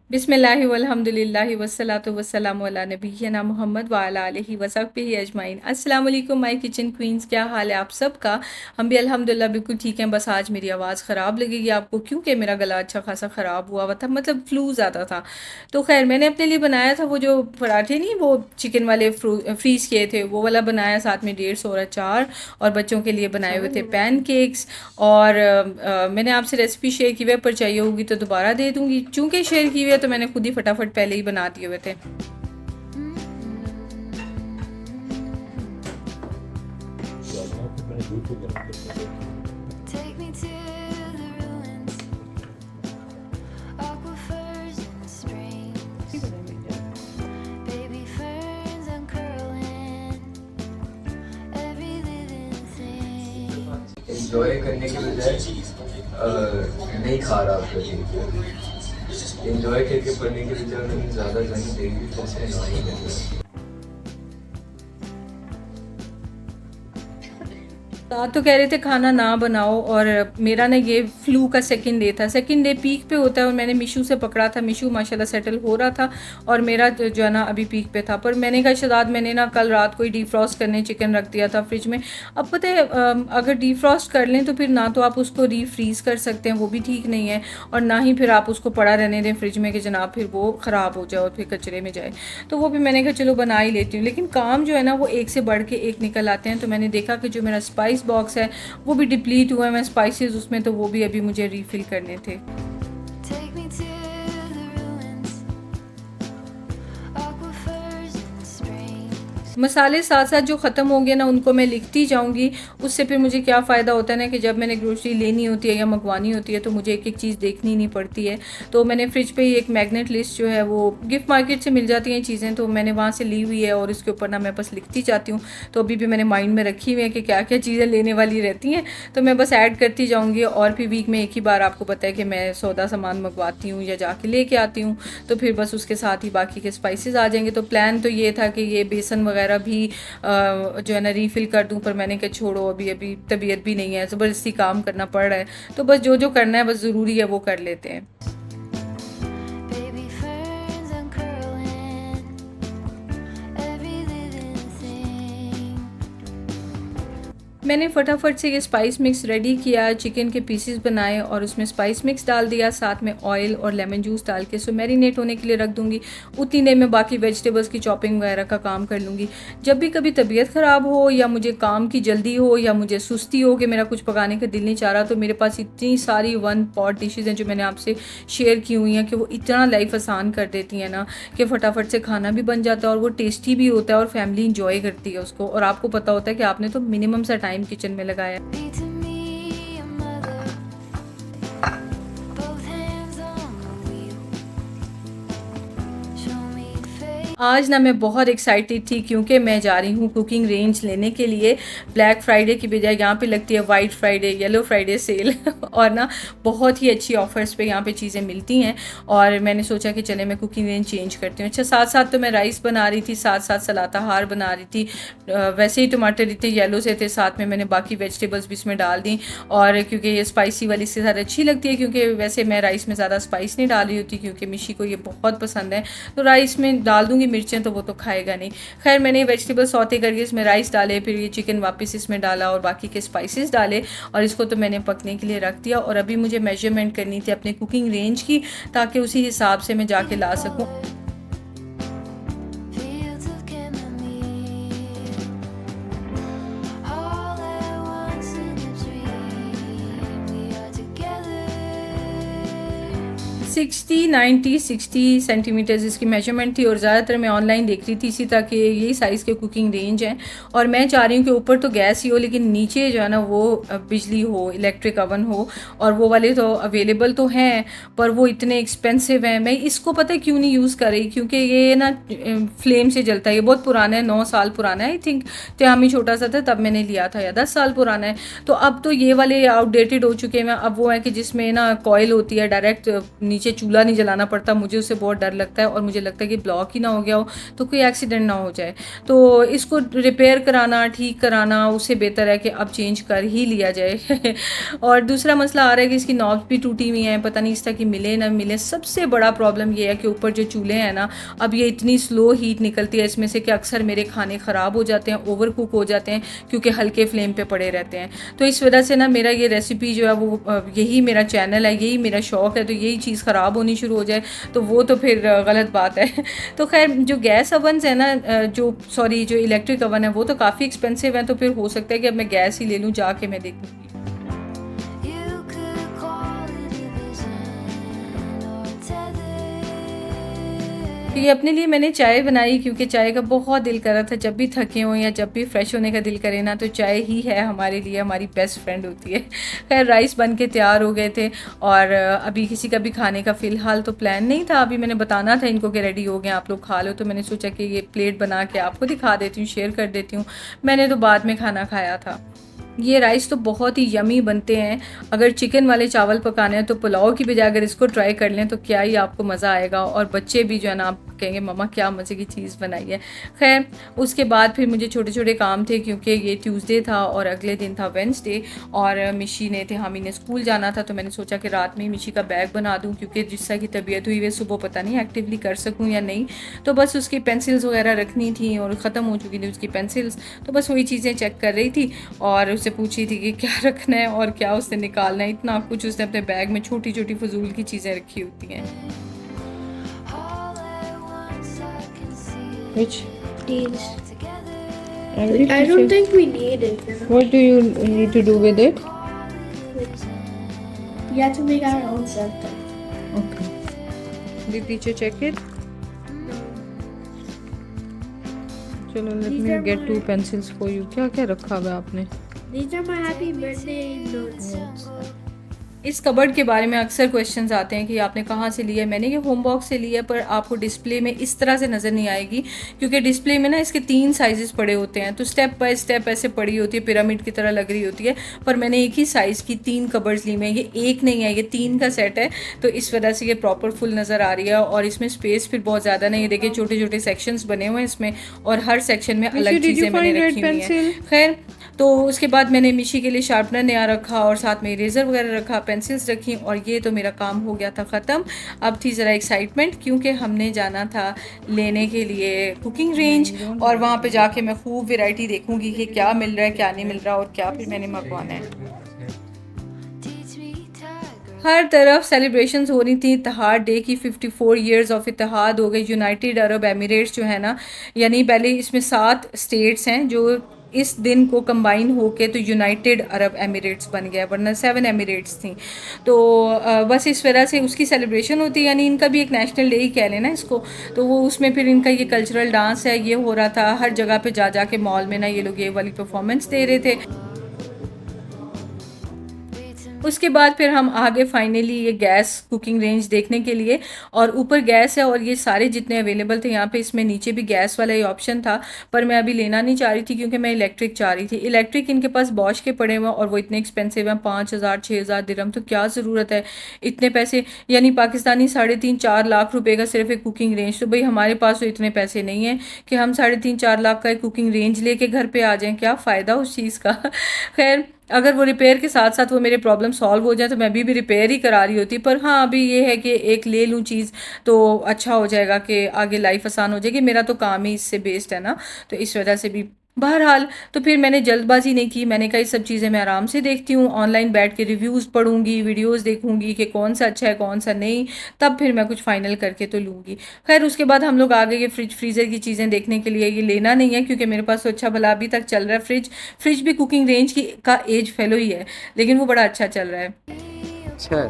बिस्मिल्लाहि वल्हम्दुलिल्लाहि वस्सलातु वस्सलामु अला नबिय्यिना मोहम्मद व अला आलिहि व सहबिहि अजमाइन। अस्सलाम वालेकुम माय किचन क्वींस, क्या हाल है आप सबका। हम भी अल्हम्दुलिल्लाह बिल्कुल ठीक हैं। बस आज मेरी आवाज़ ख़राब लगेगी आपको क्योंकि मेरा गला अच्छा खासा ख़राब हुआ था, मतलब फ्लू ज़्यादा था। तो खैर मैंने अपने लिए बनाया था वो जो पराठे नहीं, वो चिकन वाले फ्रीज़ किए थे, वो वाला बनाया, साथ में 150 अचार, और बच्चों के लिए बनाए हुए थे पैनकेक्स। और मैंने आपसे रेसिपी शेयर की हुई है, पर चाहिए होगी तो दोबारा दे दूँगी। चूँकि शेयर की हुई है तो मैंने खुद ही फटाफट पहले ही बना दिए हुए थे। Take me to the ruins, aquifers and springs, baby ferns uncurling, every living thing. Enjoy करने के बजाय नहीं खा रहा आपका चीज़। एंजॉय करके पढ़ने के बजाय उन्होंने ज़्यादा जंग दे दी, तो उससे एंजॉय कर रहा है। रात तो कह रहे थे खाना ना बनाओ, और मेरा ना ये फ्लू का सेकंड डे था। सेकंड डे पीक पे होता है, और मैंने मिशू से पकड़ा था। मिशू माशाल्लाह सेटल हो रहा था, और मेरा जो है ना अभी पीक पे था। पर मैंने कहा शहजाद, मैंने ना कल रात को ही डीफ्रॉस्ट करने चिकन रख दिया था फ्रिज में। अब पता है अगर डीफ्रॉस्ट कर लें तो फिर ना तो आप उसको रीफ्रीज़ कर सकते हैं, वो भी ठीक नहीं है, और ना ही फिर आप उसको पड़ा रहने दें फ्रिज में कि जनाब फिर वो ख़राब हो जाए और फिर कचरे में जाए। तो वो भी मैंने कहा चलो बना ही लेती हूँ। लेकिन काम जो है ना वो एक से बढ़ के एक निकल आते हैं। तो मैंने देखा कि जो मेरा स्पाइस बॉक्स है वो भी डिप्लीट हुआ है, मैं स्पाइसेस उसमें, तो वो भी अभी मुझे रीफ़िल करने थे। Take me to the ruins, aquifers and springs. मसाले साथ साथ जो ख़त्म हो गए ना उनको मैं लिखती जाऊंगी। उससे फिर मुझे क्या फ़ायदा होता है ना कि जब मैंने ग्रोसरी लेनी होती है या मंगवानी होती है तो मुझे एक एक चीज़ देखनी नहीं पड़ती है। तो मैंने फ्रिज पे ही एक मैग्नेट लिस्ट जो है वो गिफ्ट मार्केट से मिल जाती हैं चीज़ें, तो मैंने वहाँ से ली हुई है, और उसके ऊपर ना मैं बस लिखती जाती हूँ। तो अभी भी मैंने माइंड में रखी हुई है कि क्या क्या चीज़ें लेने वाली रहती हैं, तो मैं बस ऐड करती जाऊँगी। और फिर वीक में एक ही बार आपको पता है कि मैं सौदा सामान मंगवाती हूँ या जाके लेके आती हूँ, तो फिर बस उसके साथ ही बाकी के स्पाइसेस आ जाएंगे। तो प्लान तो ये था कि ये बेसन वगैरह भी जो है ना रीफ़िल कर दूं, पर मैंने कहा छोड़ो, अभी अभी तबीयत भी नहीं है, ज़बरदस्ती काम करना पड़ रहा है, तो बस जो जो करना है बस ज़रूरी है वो कर लेते हैं। Baby ferns uncurling, every living thing. मैंने फटाफट से ये स्पाइस मिक्स रेडी किया, चिकन के पीसेस बनाए और उसमें स्पाइस मिक्स डाल दिया, साथ में ऑयल और लेमन जूस डाल के सो मैरिनेट होने के लिए रख दूँगी। उतनी देर में बाकी वेजिटेबल्स की चॉपिंग वगैरह का काम कर लूँगी। जब भी कभी तबीयत ख़राब हो या मुझे काम की जल्दी हो या मुझे सुस्ती हो कि मेरा कुछ पकाने का दिल नहीं चाह रहा, तो मेरे पास इतनी सारी वन पॉट डिशेज़ हैं जो मैंने आपसे शेयर की हुई हैं कि वो इतना लाइफ आसान कर देती हैं ना कि फटाफट से खाना भी बन जाता है और वो टेस्टी भी होता है और फैमिली इंजॉय करती है उसको। और आपको पता होता है कि आपने तो मिनिमम सा टाइम किचन में लगाया। Be to me a mother, both hands on the wheel. Show me faith. आज ना मैं बहुत एक्साइटेड थी क्योंकि मैं जा रही हूँ कुकिंग रेंज लेने के लिए। ब्लैक फ्राइडे की बजाय यहाँ पे लगती है white Friday, yellow Friday sale और ना बहुत ही अच्छी ऑफर्स पे यहाँ पे चीज़ें मिलती हैं, और मैंने सोचा कि चले मैं कुकिंग रेंज चेंज करती हूँ। अच्छा, साथ साथ तो मैं राइस बना रही थी, साथ साथ सलाता हार बना रही थी। वैसे ही टमाटर इतने येलो से थे, साथ में मैंने बाकी वेजिटेबल्स भी इसमें डाल दी। और क्योंकि ये स्पाइसी वाली इसके साथ अच्छी लगती है, क्योंकि वैसे मैं राइस में ज़्यादा स्पाइस नहीं डाल रही होती क्योंकि मिशी को ये बहुत पसंद है, तो राइस में डाल दूँगी मिर्चें तो वो तो खाएगा नहीं। खैर मैंने वेजिटेबल सौते करके इसमें राइस डाले, फिर ये चिकन वापस इसमें डाला और बाकी के स्पाइसेस डाले, और इसको तो मैंने पकने के लिए रख दिया। और अभी मुझे मेजरमेंट करनी थी अपने कुकिंग रेंज की, ताकि उसी हिसाब से मैं जाके ला सकूँ। Fields of chamomile, all at once in a dream. We are together. 60 centimetres इसकी मेजरमेंट थी, और ज़्यादातर मैं ऑनलाइन देख रही थी इसी तरह के यही साइज़ के कुकिंग रेंज हैं। और मैं चाह रही हूँ कि ऊपर तो गैस ही हो, लेकिन नीचे जो है ना वो बिजली हो, इलेक्ट्रिक अवन हो। और वो वाले तो अवेलेबल तो हैं, पर वो इतने एक्सपेंसिव हैं। मैं इसको पता है क्यों नहीं यूज़ कर रही, क्योंकि ये ना फ्लेम से जलता है। ये बहुत पुराना है, 9 साल पुराना है आई थिंक। त्यामी छोटा सा था तब मैंने लिया था, या 10 साल पुराना है। तो अब तो ये वाले आउटडेटेड हो चुके हैं। अब वो है कि जिसमें ना कॉयल होती है, डायरेक्ट नीचे चूल्हा नहीं जलाना पड़ता, मुझे उससे बहुत डर लगता है और मुझे लगता है कि ब्लॉक ही ना हो गया हो तो कोई एक्सीडेंट ना हो जाए। तो इसको रिपेयर कराना, ठीक कराना, उससे बेहतर है कि अब चेंज कर ही लिया जाए। और दूसरा मसला आ रहा है कि इसकी नॉब्स भी टूटी हुई हैं, पता नहीं इस तरह की मिले ना मिले। सबसे बड़ा प्रॉब्लम ये है कि ऊपर जो चूल्हे हैं ना, अब ये इतनी स्लो हीट निकलती है इसमें से कि अक्सर मेरे खाने ख़राब हो जाते हैं, ओवर कुक हो जाते हैं, क्योंकि हल्के फ्लेम पे पड़े रहते हैं। तो इस वजह से ना मेरा ये रेसिपी जो है वो यही मेरा चैनल है, यही मेरा शौक़ है, तो यही चीज़ ख़राब होनी शुरू हो जाए तो वो तो फिर गलत बात है। तो खैर जो गैस ओवन्स है ना, जो इलेक्ट्रिक ओवन है वो तो काफ़ी एक्सपेंसिव है, तो फिर हो सकता है कि अब मैं गैस ही ले लूँ, जाके मैं देखूँगी। You could call it a vision or tether. तो ये अपने लिए मैंने चाय बनाई, क्योंकि चाय का बहुत दिल कर रहा था। जब भी थके हों या जब भी फ्रेश होने का दिल करे ना, तो चाय ही है हमारे लिए, हमारी बेस्ट फ्रेंड होती है। खैर राइस बन के तैयार हो गए थे और अभी किसी का भी खाने का फ़िलहाल तो प्लान नहीं था। अभी मैंने बताना था इनको कि रेडी हो गए, आप लोग खा लो, तो मैंने सोचा कि ये प्लेट बना के आपको दिखा देती हूँ, शेयर कर देती हूँ। मैंने तो बाद में खाना खाया था। ये राइस तो बहुत ही यमी बनते हैं। अगर चिकन वाले चावल पकाने हैं तो पुलाव की बजाय अगर इसको ट्राई कर लें तो क्या ही आपको मज़ा आएगा। और बच्चे भी जो है ना, आप कहेंगे मम्मा क्या मज़े की चीज़ बनाई है। खैर उसके बाद फिर मुझे छोटे छोटे काम थे, क्योंकि ये ट्यूसडे था और अगले दिन था वेडनेसडे, और मिशी ने हामी ने स्कूल जाना था। तो मैंने सोचा कि रात में ही मिशी का बैग बना दूँ, क्योंकि जिस तरह की तबीयत हुई है सुबह पता नहीं एक्टिवली कर सकूँ या नहीं। तो बस उसकी पेंसिल्स वगैरह रखनी थी और ख़त्म हो चुकी थी उसकी पेंसिल्स, तो बस वही चीज़ें चेक कर रही थी और उससे पूछ रही थी कि क्या रखना है और क्या उसने निकालना है। इतना कुछ उसने अपने बैग में छोटी छोटी फजूल की चीज़ें रखी होती हैं। All at once I can see it Which together. I don't think we need it. What do you need to do with it? You have to make our own something. Okay. Did teacher check it? चलो let These me are get my- 2 pencils for you. क्या क्या रखा हुआ है आपने? These are my happy birthday notes. इस cupboard के बारे में अक्सर क्वेश्चंस आते हैं कि आपने कहाँ से लिया है। मैंने ये होम बॉक्स से लिया, पर आपको डिस्प्ले में इस तरह से नज़र नहीं आएगी, क्योंकि डिस्प्ले में ना इसके 3 साइज़ पड़े होते हैं, तो स्टेप बाय स्टेप ऐसे पड़ी होती है, पिरामिड की तरह लग रही होती है। पर मैंने एक ही साइज़ की 3 कबर्ड्स ली हैं, ये एक नहीं है, ये 3 का सेट है, तो इस वजह से ये प्रॉपर फुल नज़र आ रही है। और इसमें स्पेस फिर बहुत ज़्यादा नहीं है, देखिए छोटे छोटे सेक्शंस बने हुए हैं इसमें, और हर सेक्शन में अलग did you चीज़ें मैंने find red रखी हुई हैं। pencil? खैर तो उसके बाद मैंने मिशी के लिए शार्पनर नया रखा और साथ में इरेज़र वगैरह रखा, पेंसिल्स रखी, और ये तो मेरा काम हो गया था ख़त्म। अब थी ज़रा एक्साइटमेंट, क्योंकि हमने जाना था लेने के लिए कुकिंग रेंज, और वहाँ पे जाके मैं खूब वैरायटी देखूँगी कि क्या मिल रहा है क्या नहीं मिल रहा और क्या फिर मैंने मंगवाना है। Teach me tiger. हर तरफ सेलिब्रेशंस हो रही थी इत्तेहाद डे की। 54 इयर्स ऑफ इत्तेहाद हो गई। यूनाइटेड अरब एमिरेट्स जो है ना, यानी पहले इसमें 7 स्टेट्स हैं जो इस दिन को कंबाइन होके तो यूनाइटेड अरब एमिरेट्स बन गया, वरना 7 एमिरेट्स थी। तो बस इस वजह से उसकी सेलिब्रेशन होती है, यानी इनका भी एक नेशनल डे ही कह लेना इसको। तो वो उसमें फिर इनका ये कल्चरल डांस है, ये हो रहा था। हर जगह पे जा के मॉल में ना ये लोग ये वाली परफॉर्मेंस दे रहे थे। उसके बाद फिर हम आगे फाइनली ये गैस कुकिंग रेंज देखने के लिए, और ऊपर गैस है और ये सारे जितने अवेलेबल थे यहाँ पे, इसमें नीचे भी गैस वाला ही ऑप्शन था, पर मैं अभी लेना नहीं चाह रही थी क्योंकि मैं इलेक्ट्रिक चाह रही थी। इलेक्ट्रिक इनके पास बॉश के पड़े हुए हैं और वो इतने एक्सपेंसिव हैं, 5000 6000 दिरहम। तो क्या ज़रूरत है इतने पैसे, यानी पाकिस्तानी 3.5-4 लाख रुपए का सिर्फ एक कुकिंग रेंज। तो भाई हमारे पास तो इतने पैसे नहीं हैं कि हम 3.5-4 लाख का एक कुकिंग रेंज लेके घर पे आ जाएं, क्या फ़ायदा उस चीज़ का। खैर अगर वो रिपेयर के साथ साथ वो मेरे प्रॉब्लम सॉल्व हो जाए तो मैं भी रिपेयर ही करा रही होती। पर हाँ अभी ये है कि एक ले लूँ चीज़ तो अच्छा हो जाएगा, कि आगे लाइफ आसान हो जाएगी। मेरा तो काम ही इससे बेस्ड है ना, तो इस वजह से भी बहरहाल तो फिर मैंने जल्दबाजी नहीं की। मैंने कहा ये सब चीज़ें मैं आराम से देखती हूँ, ऑनलाइन बैठ के रिव्यूज़ पढ़ूंगी, वीडियोस देखूंगी कि कौन सा अच्छा है कौन सा नहीं, तब फिर मैं कुछ फाइनल करके तो लूँगी। खैर उसके बाद हम लोग आ गए ये फ्रिज फ्रीज़र की चीज़ें देखने के लिए। ये लेना नहीं है क्योंकि मेरे पास तो अच्छा भला अभी तक चल रहा है। फ्रिज भी कुकिंग रेंज की का एज फेलो ही है, लेकिन वो बड़ा अच्छा चल रहा है। अच्छा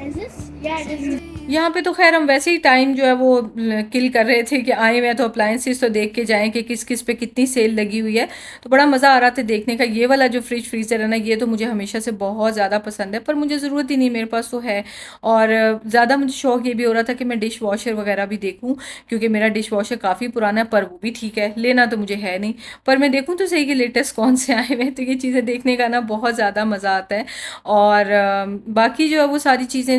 Is this? Yeah, it is. यहाँ पे तो खैर हम वैसे ही टाइम जो है वो किल कर रहे थे कि आए हुए हैं तो अप्लायंसेस तो देख के जाएं कि किस किस पे कितनी सेल लगी हुई है। तो बड़ा मज़ा आ रहा था देखने का। ये वाला जो फ्रिज फ्रीज़र है ना, ये तो मुझे हमेशा से बहुत ज़्यादा पसंद है, पर मुझे ज़रूरत ही नहीं, मेरे पास तो है। और ज़्यादा मुझे शौक ये भी हो रहा था कि मैं डिश वॉशर वगैरह भी देखूँ, क्योंकि मेरा डिश वॉशर काफ़ी पुराना है, पर वो भी ठीक है, लेना तो मुझे है नहीं, पर मैं देखूँ तो सही कि लेटेस्ट कौन से आए हुए हैं। तो ये चीज़ें देखने का ना बहुत ज़्यादा मज़ा आता है। और बाकी जो है वो सारी चीज़ें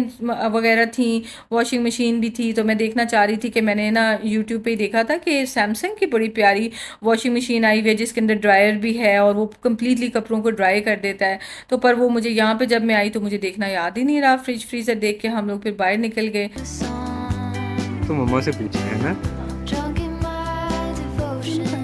वगैरह थी, वॉशिंग मशीन भी थी। तो मैं देखना चाह रही थी कि मैंने ना यूट्यूब पे ही देखा था कि सैमसंग की बड़ी प्यारी वॉशिंग मशीन आई हुई है जिसके अंदर ड्रायर भी है और वो कम्प्लीटली कपड़ों को ड्राई कर देता है। तो पर वो मुझे यहाँ पे जब मैं आई तो मुझे देखना याद ही नहीं रहा। फ्रिज फ्रीज़र देख के हम लोग फिर बाहर निकल गए। song. तो मम्मा से पूछे है ना। Drunk in my devotion.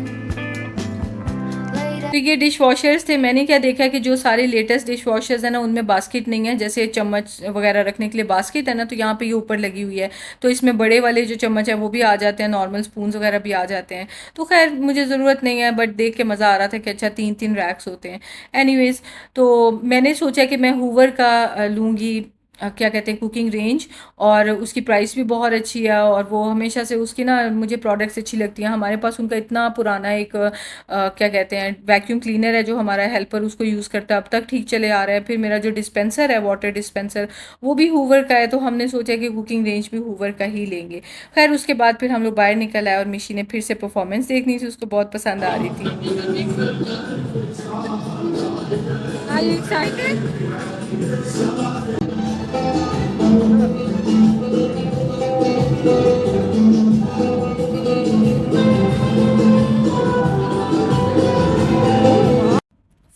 Laid तो ये डिश वॉशर्स थे। मैंने क्या देखा कि जो सारे लेटेस्ट डिश वॉशर्स हैं ना, उनमें बास्केट नहीं है। जैसे चम्मच वगैरह रखने के लिए बास्केट है ना, तो यहाँ पे ये ऊपर लगी हुई है। तो इसमें बड़े वाले जो चम्मच है वो भी आ जाते हैं, नॉर्मल स्पून वगैरह भी आ जाते हैं। तो खैर मुझे ज़रूरत नहीं है, बट देख के मज़ा आ रहा था कि अच्छा 3-3 रैक्स होते हैं। एनीवेज़, तो मैंने सोचा कि मैं हूवर का लूँगी, क्या कहते हैं, कुकिंग रेंज, और उसकी प्राइस भी बहुत अच्छी है। और वो हमेशा से उसकी ना मुझे प्रोडक्ट्स अच्छी लगती हैं। हमारे पास उनका इतना पुराना एक क्या कहते हैं, वैक्यूम क्लीनर है जो हमारा हेल्पर उसको यूज़ करता है, अब तक ठीक चले आ रहा है। फिर मेरा जो डिस्पेंसर है, वाटर डिस्पेंसर, वो भी हूवर का है। तो हमने सोचा कि कुकिंग रेंज भी हूवर का ही लेंगे। खैर उसके बाद फिर हम लोग बाहर निकल आए और मिशी ने फिर से परफॉर्मेंस देखनी थी, उसको बहुत पसंद आ रही थी। Are you excited?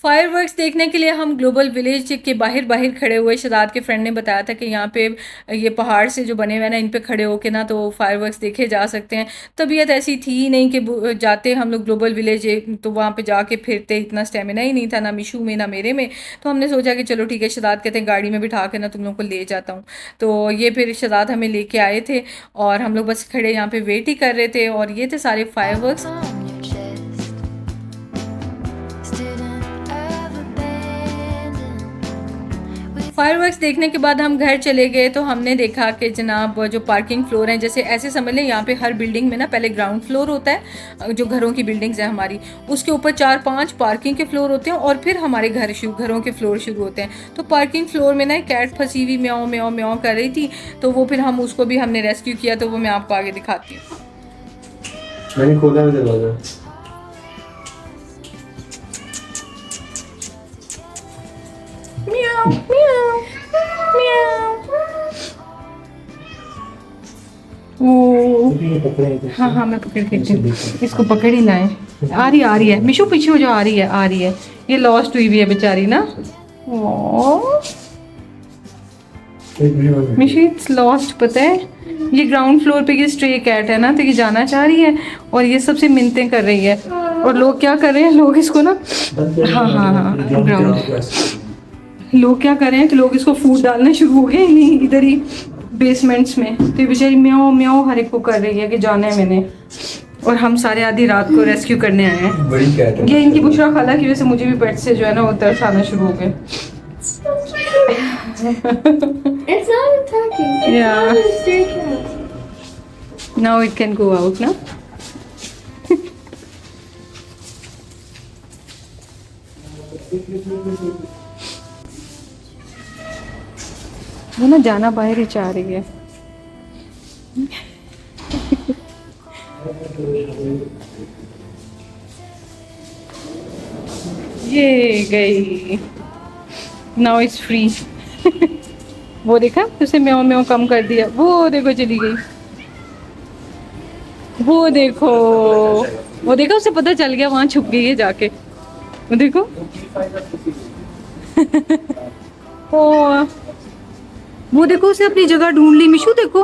फायरवर्क्स देखने के लिए हम ग्लोबल विलेज के बाहर बाहर खड़े हुए। शदाद के फ्रेंड ने बताया था कि यहाँ पे ये पहाड़ से जो बने हुए हैं ना, इन पे खड़े होके ना तो फायरवर्क्स देखे जा सकते हैं। तबीयत ऐसी थी ही नहीं कि जाते हम लोग ग्लोबल विलेज तो वहाँ पे जाके फिरते, इतना स्टेमिना ही नहीं था, ना मिशू में ना मेरे में। तो हमने सोचा कि चलो ठीक है, शदाद कहते हैं गाड़ी में बिठा के ना तुम लोग को ले जाता हूँ। तो ये फिर शदाद हमें लेके आए थे और हम लोग बस खड़े यहाँ पे वेट ही कर रहे थे। और ये थे सारे fireworks. on your chest. Student of abandon. With fireworks देखने के बाद हम घर चले गए। तो हमने देखा कि जनाब जो पार्किंग फ्लोर हैं, जैसे ऐसे समझ लें यहाँ पे हर बिल्डिंग में ना पहले ग्राउंड फ्लोर होता है, जो घरों की बिल्डिंग्स हैं हमारी, उसके ऊपर 4-5 पार्किंग के फ्लोर होते हैं और फिर हमारे घरों के फ्लोर शुरू होते हैं। तो पार्किंग फ्लोर में ना एक कैट फंसी हुई म्याऊं म्याऊं म्याऊं कर रही थी। तो वो फिर हम उसको भी हमने रेस्क्यू किया। तो वो मैं आपको आगे दिखाती हूँ। मैंने खोला है दरवाजा। म्याऊं म्याऊं म्याऊं। ओ हाँ हाँ, मैं पकड़ के देती हूँ। इसको पकड़ ही लाए। आ रही है मिशू, पीछे हो जाओ, आ रही है। ये लॉस्ट हुई भी है बेचारी ना। ओ मिशू इट्स लॉस्ट, पता है। ये ग्राउंड फ्लोर पे ये स्ट्रे कैट है ना, तो ये जाना चाह रही है और ये सबसे मिन्नतें कर रही है। और लोग क्या कर रहे हैं, लोग इसको ना हाँ ग्राउंड, लोग क्या कर रहे हैं कि लोग इसको फूड डालना शुरू हो गए नहीं इधर ही बेसमेंट्स में। तो ये बेचारी म्याऊं म्याऊं हर एक को कर रही है कि जाना है मैंने। और हम सारे आधी रात को रेस्क्यू करने आए हैं। बड़ी कैट है। ये इनकी बुशरा खाला की वजह से मुझे भी पेट से जो है ना वो तरस आना शुरू हो गए। It's not attacking. It's Yeah. not a stray cat. Now it can go out ना। वो ना जाना बाहर ही चाह रही है। ये गई, नाउ इट्स फ्री। वो देखा, उसे म्याऊं म्याऊं कम कर दिया। वो देखो चली गई। वो देखो उसे पता चल गया, वहां छुप गई है जाके। वो देखो ओ वो देखो उसे अपनी जगह ढूंढ ली। मिशू देखो।